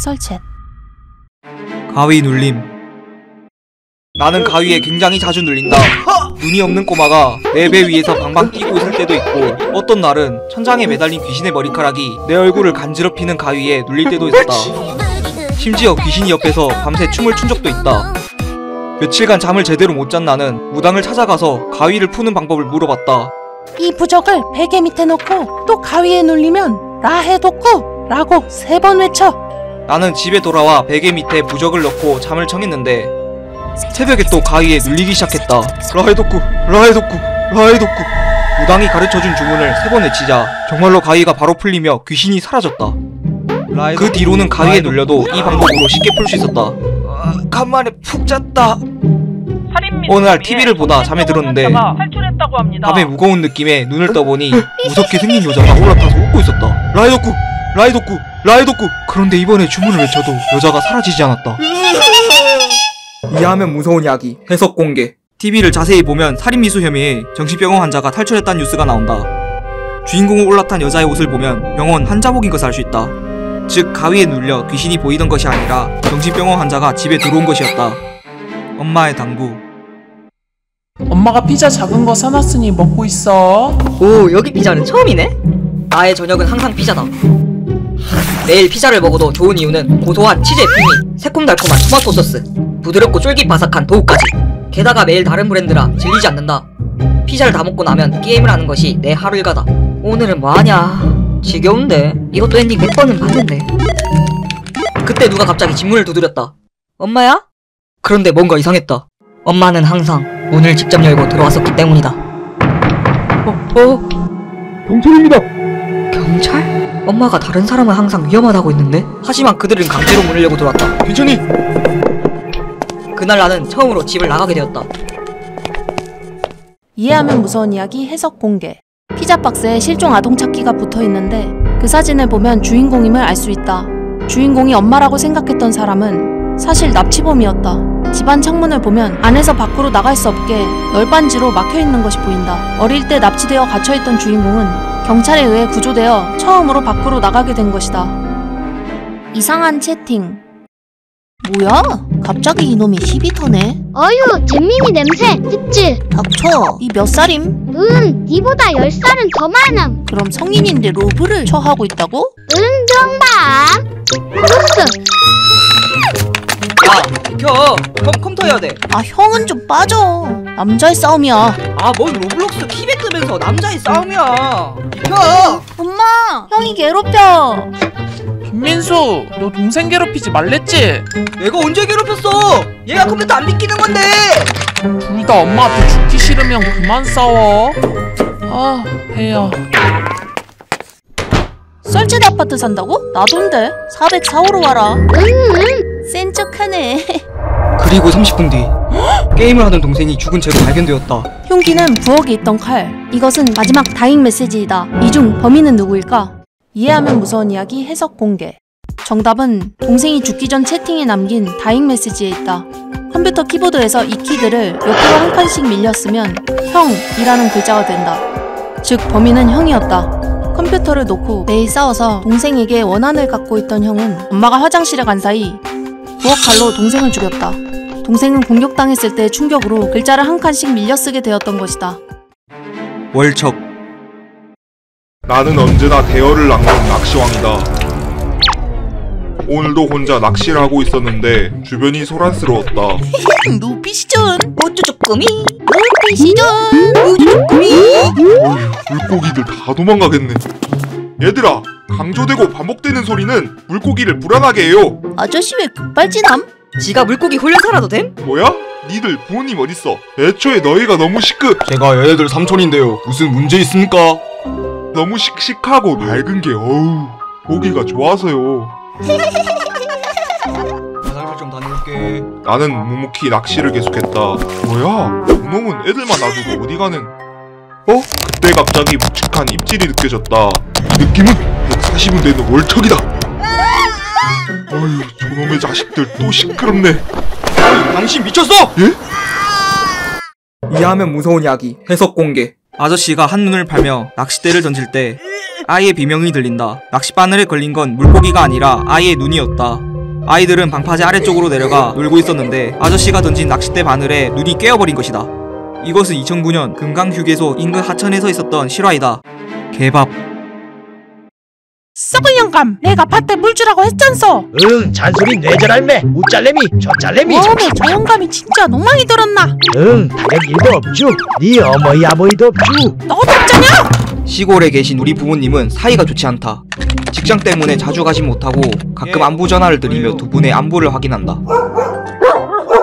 썰챗. 가위 눌림. 나는 가위에 굉장히 자주 눌린다. 눈이 없는 꼬마가 내 배 위에서 방방 뛰고 있을 때도 있고, 어떤 날은 천장에 매달린 귀신의 머리카락이 내 얼굴을 간지럽히는 가위에 눌릴 때도 있었다. 심지어 귀신이 옆에서 밤새 춤을 춘 적도 있다. 며칠간 잠을 제대로 못 잔 나는 무당을 찾아가서 가위를 푸는 방법을 물어봤다. 이 부적을 베개 밑에 넣고 또 가위에 눌리면 라해독구 라고 3번 외쳐. 나는 집에 돌아와 베개 밑에 부적을 넣고 잠을 청했는데 새벽에 또 가위에 눌리기 시작했다. 라해독구, 라해독구, 라해독구. 무당이 가르쳐준 주문을 3번 외치자 정말로 가위가 바로 풀리며 귀신이 사라졌다. 그 뒤로는 가위에 눌려도 이 방법으로 쉽게 풀 수 있었다. 간만에 푹 잤다. 어느 날 TV를 보다 잠에 들었는데 밤에 무거운 느낌에 눈을 떠보니 무섭게 생긴 여자가 올라타서 웃고 있었다. 라해독구, 라해독구, 라해독구. 그런데 이번에 주문을 외쳐도 여자가 사라지지 않았다. 이해하면 무서운 이야기 해석 공개. TV를 자세히 보면 살인미수 혐의에 정신병원 환자가 탈출했다는 뉴스가 나온다. 주인공을 올라탄 여자의 옷을 보면 병원 환자복인 것을 알 수 있다. 즉 가위에 눌려 귀신이 보이던 것이 아니라 정신병원 환자가 집에 들어온 것이었다. 엄마의 당부. 엄마가 피자 작은 거 사놨으니 먹고 있어. 오, 여기 피자는 처음이네? 나의 저녁은 항상 피자다. 매일 피자를 먹어도 좋은 이유는 고소한 치즈의 풍미, 새콤달콤한 토마토 소스, 부드럽고 쫄깃바삭한 도우까지. 게다가 매일 다른 브랜드라 질리지 않는다. 피자를 다 먹고 나면 게임을 하는 것이 내 하루 일과다. 오늘은 뭐하냐? 지겨운데? 이것도 엔딩 100번은 봤는데. 그때 누가 갑자기 집문을 두드렸다. 엄마야? 그런데 뭔가 이상했다. 엄마는 항상 문을 직접 열고 들어왔었기 때문이다. 경찰입니다. 경찰? 엄마가 다른 사람은 항상 위험하다고 했는데? 하지만 그들은 강제로 문을 열고 들어왔다. 괜찮니? 그날 나는 처음으로 집을 나가게 되었다. 이해하면 무서운 이야기 해석 공개. 피자 박스에 실종 아동 찾기가 붙어있는데 그 사진을 보면 주인공임을 알 수 있다. 주인공이 엄마라고 생각했던 사람은 사실 납치범이었다. 집안 창문을 보면 안에서 밖으로 나갈 수 없게 널빤지로 막혀있는 것이 보인다. 어릴 때 납치되어 갇혀있던 주인공은 경찰에 의해 구조되어 처음으로 밖으로 나가게 된 것이다. 이상한 채팅. 뭐야? 갑자기 이놈이 시비 터네? 어휴, 잼민이 냄새, 그치? 닥쳐. 니 몇 살임? 니보다 10살은 더 많음. 그럼 성인인데 로브를 처하고 있다고? 정답. 크로스. 야, 비켜. 컴퓨터 해야 돼. 아, 형은 좀 빠져. 남자의 싸움이야. 아, 뭔 로블록스 키베 뜨면서 남자의 싸움이야. 비켜. 엄마! 형이 괴롭혀. 김민수, 너 동생 괴롭히지 말랬지? 내가 언제 괴롭혔어? 얘가 컴퓨터 안 비키는 건데. 둘 다 엄마 앞에 죽기 싫으면 그만 싸워. 아, 배야. 썰챗 아파트 산다고? 나돈데 404호로 와라. 센 척하네. 그리고 30분 뒤 게임을 하는 동생이 죽은 채로 발견되었다. 흉기는 부엌에 있던 칼. 이것은 마지막 다잉 메시지이다. 이 중 범인은 누구일까? 이해하면 무서운 이야기 해석 공개. 정답은 동생이 죽기 전 채팅에 남긴 다잉 메시지에 있다. 컴퓨터 키보드에서 이 키들을 옆으로 한 칸씩 밀렸으면 형이라는 글자가 된다. 즉 범인은 형이었다. 컴퓨터를 놓고 매일 싸워서 동생에게 원한을 갖고 있던 형은 엄마가 화장실에 간 사이 부엌 칼로 동생을 죽였다. 동생은 공격당했을 때 충격으로 글자를 한 칸씩 밀려 쓰게 되었던 것이다. 월척. 나는 언제나 대어를 낚는 낚시왕이다. 오늘도 혼자 낚시를 하고 있었는데 주변이 소란스러웠다. 루피시전 모쭈쭈꾸미. 루피시전 모쭈쭈꾸미. 어휴, 물고기들 다 도망가겠네. 얘들아, 강조되고 반복되는 소리는 물고기를 불안하게 해요. 아저씨 왜 급발진함? 지가 물고기 훈련사라도 됨? 뭐야? 니들 부모님 어딨어? 애초에 너희가 너무 제가 얘네들 삼촌인데요. 무슨 문제 있습니까? 너무 씩씩하고 낡은 게 어우 보기가 좋아서요. 화장실 좀 다녀올게. 나는 묵묵히 낚시를 계속했다. 뭐야? 그놈은 애들만 놔두고 어디 가는? 그때 갑자기 묵직한 입질이 느껴졌다. 이 느낌은 140은 되는 월척이다. 어휴, 저놈의 자식들 또 시끄럽네. 당신 미쳤어? 예? 이해하면 무서운 이야기 해석 공개. 아저씨가 한눈을 팔며 낚싯대를 던질 때 아이의 비명이 들린다. 낚싯바늘에 걸린 건 물고기가 아니라 아이의 눈이었다. 아이들은 방파제 아래쪽으로 내려가 놀고 있었는데 아저씨가 던진 낚싯대 바늘에 눈이 깨어버린 것이다. 이것은 2009년 금강휴게소 인근 하천에서 있었던 실화이다. 개밥. 썩은 영감, 내가 밭에 물 주라고 했잖소. 응, 잔소리 뇌절할매, 우짤래미, 저짤래미. 어머, 저 영감이 진짜 농망이 들었나? 응, 다른 일도 없쥬. 네 어머니 아버지도 없쥬. 너도 없잖냐? 시골에 계신 우리 부모님은 사이가 좋지 않다. 직장 때문에 자주 가지 못하고 가끔 안부 전화를 드리며 두 분의 안부를 확인한다.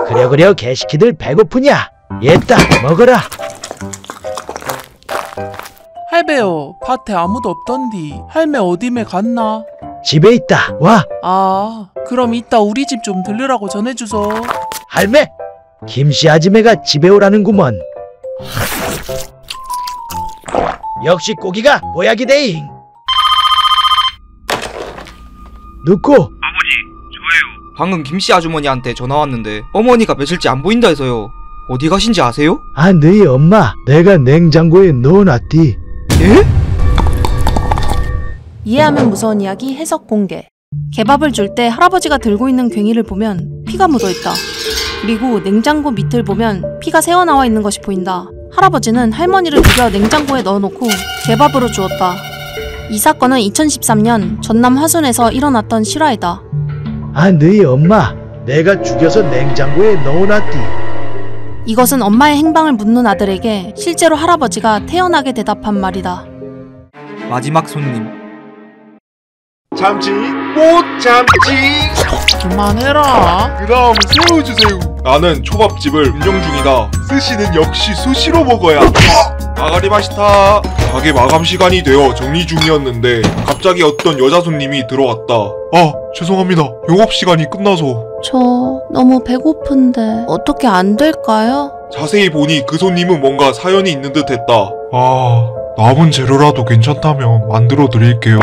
그려 개시키들 배고프냐? 얘따 먹어라. 할배요, 밭에 아무도 없던디 할매 어디에 갔나? 집에 있다. 와, 아, 그럼 이따 우리 집 좀 들르라고 전해주소. 할매. 김씨 아지매가 집에 오라는구먼. 역시 고기가 보약이데잉. 누구? 방금 김씨 아주머니한테 전화 왔는데 어머니가 며칠째 안 보인다 해서요. 어디 가신지 아세요? 아, 너희 엄마 내가 냉장고에 넣어놨디. 예? 이해하면 무서운 이야기 해석 공개. 개밥을 줄 때 할아버지가 들고 있는 괭이를 보면 피가 묻어있다. 그리고 냉장고 밑을 보면 피가 새어나와 있는 것이 보인다. 할아버지는 할머니를 죽여 냉장고에 넣어놓고 개밥으로 주었다. 이 사건은 2013년 전남 화순에서 일어났던 실화이다. 아, 너희 엄마 내가 죽여서 냉장고에 넣어놨디. 이것은 엄마의 행방을 묻는 아들에게 실제로 할아버지가 태연하게 대답한 말이다. 마지막 손님. 참지 못 참지. 그만해라. 그 다음 새우 주세요. 나는 초밥집을 운영 중이다. 스시는 역시 수시로 먹어야. 아가리 맛있다. 가게 마감 시간이 되어 정리 중이었는데 갑자기 어떤 여자 손님이 들어왔다. 아, 죄송합니다. 영업시간이 끝나서. 저 너무 배고픈데 어떻게 안 될까요? 자세히 보니 그 손님은 뭔가 사연이 있는 듯 했다. 아, 남은 재료라도 괜찮다면 만들어 드릴게요.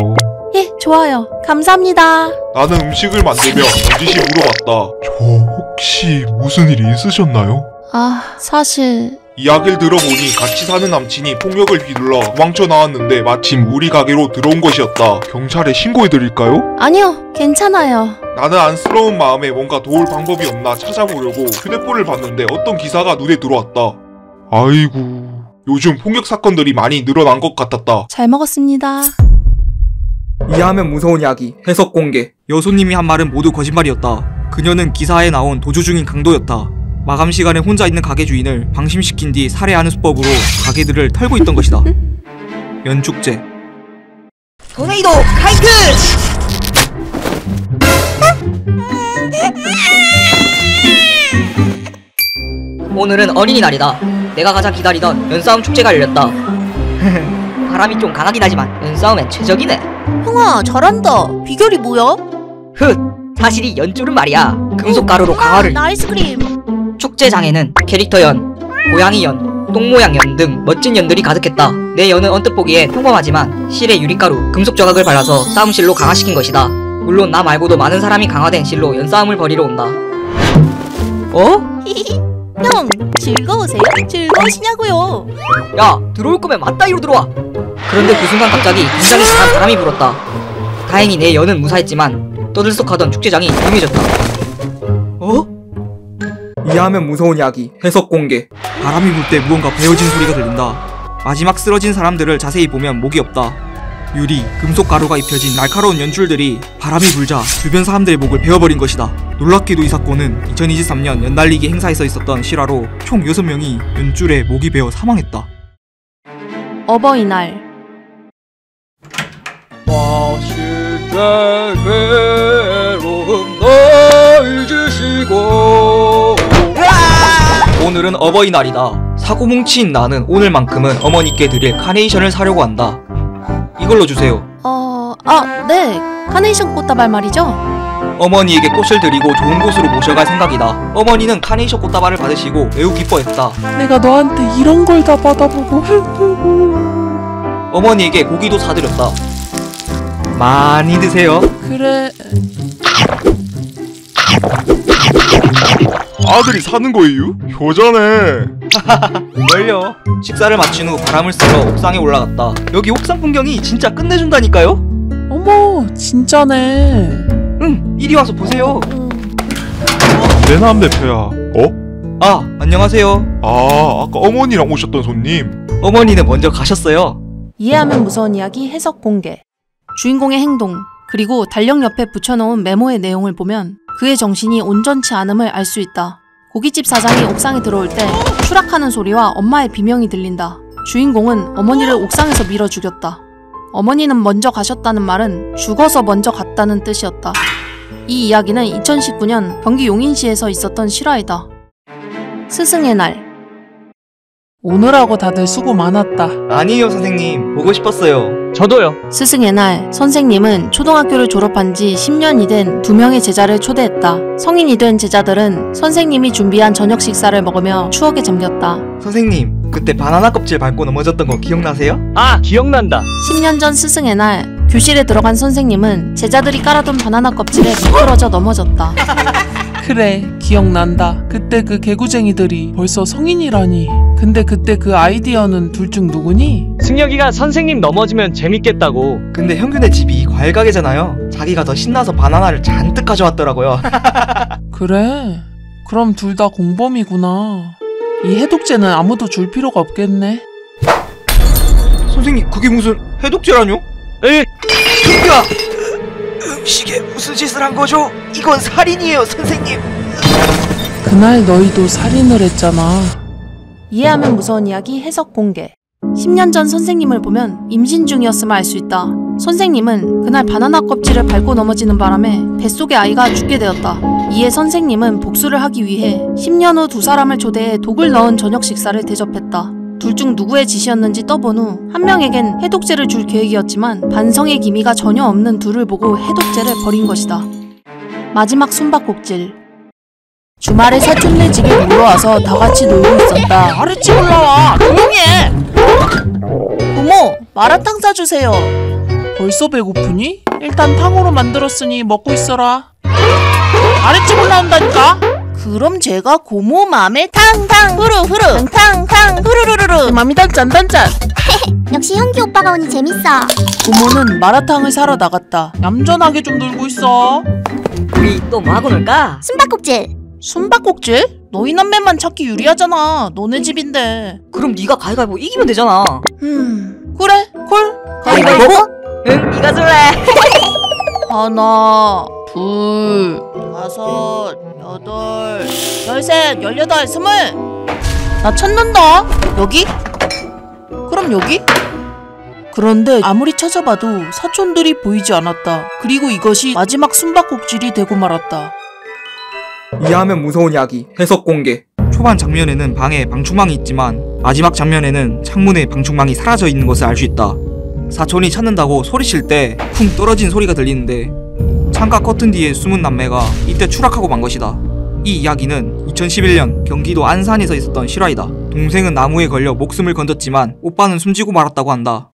예, 좋아요. 감사합니다. 나는 음식을 만들며 넌지시 물어봤다. 저 혹시 무슨 일이 있으셨나요? 아, 사실 이야기를 들어보니 같이 사는 남친이 폭력을 휘둘러 도망쳐 나왔는데 마침 우리 가게로 들어온 것이었다. 경찰에 신고해드릴까요? 아니요, 괜찮아요. 나는 안쓰러운 마음에 뭔가 도울 방법이 없나 찾아보려고 휴대폰을 봤는데 어떤 기사가 눈에 들어왔다. 아이고, 요즘 폭력 사건들이 많이 늘어난 것 같았다. 잘 먹었습니다. 이해하면 무서운 이야기 해석 공개. 여손님이 한 말은 모두 거짓말이었다. 그녀는 기사에 나온 도주 중인 강도였다. 마감 시간에 혼자 있는 가게 주인을 방심시킨 뒤 살해하는 수법으로 가게들을 털고 있던 것이다. 연축제. 토네이도 카이트! 오늘은 어린이날이다. 내가 가장 기다리던 연싸움 축제가 열렸다. 바람이 좀 강하긴 하지만 연싸움엔 최적이네. 형아, 잘한다. 비결이 뭐야? 사실 이 연줄은 말이야, 금속가루로 강화를. 아이스크림. 축제장에는 캐릭터 연, 고양이 연, 똥모양 연 등 멋진 연들이 가득했다. 내 연은 언뜻 보기에 평범하지만 실에 유리가루, 금속 조각을 발라서 싸움실로 강화시킨 것이다. 물론 나 말고도 많은 사람이 강화된 실로 연싸움을 벌이러 온다. 어? 형, 즐거우세요? 즐거우시냐고요? 야, 들어올 거면 맞다이로 들어와. 그런데 그 순간 갑자기 굉장히 강한 바람이 불었다. 다행히 내 연은 무사했지만 떠들썩하던 축제장이 조용해졌다. 어? 이해하면 무서운 이야기 해석 공개. 바람이 불 때 무언가 베어진 소리가 들린다. 마지막 쓰러진 사람들을 자세히 보면 목이 없다. 유리, 금속 가루가 입혀진 날카로운 연줄들이 바람이 불자 주변 사람들의 목을 베어버린 것이다. 놀랍게도 이 사건은 2023년 연날리기 행사에서 있었던 실화로 총 6명이 연줄에 목이 베어 사망했다. 어버이날. 맛있게 괴로움 널 주시고. 오늘은 어버이날이다. 사고뭉치인 나는 오늘만큼은 어머니께 드릴 카네이션을 사려고 한다. 이걸로 주세요. 네. 카네이션 꽃다발 말이죠? 어머니에게 꽃을 드리고 좋은 곳으로 모셔갈 생각이다. 어머니는 카네이션 꽃다발을 받으시고 매우 기뻐했다. 내가 너한테 이런 걸 다 받아보고. 어머니에게 고기도 사드렸다. 많이 드세요. 그래. 아들이 사는 거예요? 효자네. 뭘요? 식사를 마친 후 바람을 쐬러 옥상에 올라갔다. 여기 옥상 풍경이 진짜 끝내준다니까요? 어머, 진짜네. 응, 응, 이리 와서 보세요. 내남 대표야. 어? 아, 안녕하세요. 아, 아까 어머니랑 오셨던 손님. 어머니는 먼저 가셨어요. 이해하면 무서운 이야기 해석 공개. 주인공의 행동, 그리고 달력 옆에 붙여놓은 메모의 내용을 보면 그의 정신이 온전치 않음을 알 수 있다. 고깃집 사장이 옥상에 들어올 때 추락하는 소리와 엄마의 비명이 들린다. 주인공은 어머니를 옥상에서 밀어 죽였다. 어머니는 먼저 가셨다는 말은 죽어서 먼저 갔다는 뜻이었다. 이 이야기는 2019년 경기 용인시에서 있었던 실화이다. 스승의 날. 오늘하고 다들 수고 많았다. 아니에요, 선생님. 보고 싶었어요. 저도요. 스승의 날, 선생님은 초등학교를 졸업한 지 10년이 된 2명의 제자를 초대했다. 성인이 된 제자들은 선생님이 준비한 저녁 식사를 먹으며 추억에 잠겼다. 선생님, 그때 바나나 껍질 밟고 넘어졌던 거 기억나세요? 아, 기억난다. 10년 전 스승의 날, 교실에 들어간 선생님은 제자들이 깔아둔 바나나 껍질에 미끄러져 넘어졌다. 그래, 기억난다. 그때 그 개구쟁이들이 벌써 성인이라니. 근데 그때 그 아이디어는 둘 중 누구니? 승혁이가 선생님 넘어지면 재밌겠다고. 근데 형균의 집이 과일 가게잖아요. 자기가 더 신나서 바나나를 잔뜩 가져왔더라고요. 그래, 그럼 둘 다 공범이구나. 이 해독제는 아무도 줄 필요가 없겠네. 선생님, 그게 무슨 해독제라뇨? 으, 형균아! 음식에 무슨 짓을 한 거죠? 이건 살인이에요, 선생님. 그날 너희도 살인을 했잖아. 이해하면 무서운 이야기 해석 공개. 10년 전 선생님을 보면 임신 중이었음을 알 수 있다. 선생님은 그날 바나나 껍질을 밟고 넘어지는 바람에 뱃속의 아이가 죽게 되었다. 이에 선생님은 복수를 하기 위해 10년 후 두 사람을 초대해 독을 넣은 저녁 식사를 대접했다. 둘 중 누구의 짓이었는지 떠본 후 한 명에겐 해독제를 줄 계획이었지만 반성의 기미가 전혀 없는 둘을 보고 해독제를 버린 것이다. 마지막 숨바꼭질. 주말에 사촌네 집에 놀러와서 다 같이 놀고 있었다. 아랫집 올라와! 조용히 해! 고모, 마라탕 싸주세요. 벌써 배고프니? 일단 탕후루 만들었으니 먹고 있어라. 아랫집 올라온다니까? 그럼 제가 고모 맘에 탕탕 후루후루 탕탕 후루루루루 맘이 단짠단짠. 역시 현기 오빠가 오니 재밌어. 고모는 마라탕을 사러 나갔다. 얌전하게 좀 놀고 있어. 우리 또 뭐하고 놀까? 숨바꼭질. 숨바꼭질? 너희 남매만 찾기 유리하잖아. 너네 집인데. 그럼 네가 가위바위보 이기면 되잖아. 그래, 콜. 가위바위보? 응, 네가 줄래. 하나, 둘, 다섯, 여덟, 열셋, 열여덟, 스물. 나 찾는다. 여기? 그럼 여기? 그런데 아무리 찾아봐도 사촌들이 보이지 않았다. 그리고 이것이 마지막 숨바꼭질이 되고 말았다. 이해하면 무서운 이야기 해석 공개. 초반 장면에는 방에 방충망이 있지만 마지막 장면에는 창문에 방충망이 사라져 있는 것을 알 수 있다. 사촌이 찾는다고 소리칠 때 쿵 떨어진 소리가 들리는데 창가 커튼 뒤에 숨은 남매가 이때 추락하고 만 것이다. 이 이야기는 2011년 경기도 안산에서 있었던 실화이다. 동생은 나무에 걸려 목숨을 건졌지만 오빠는 숨지고 말았다고 한다.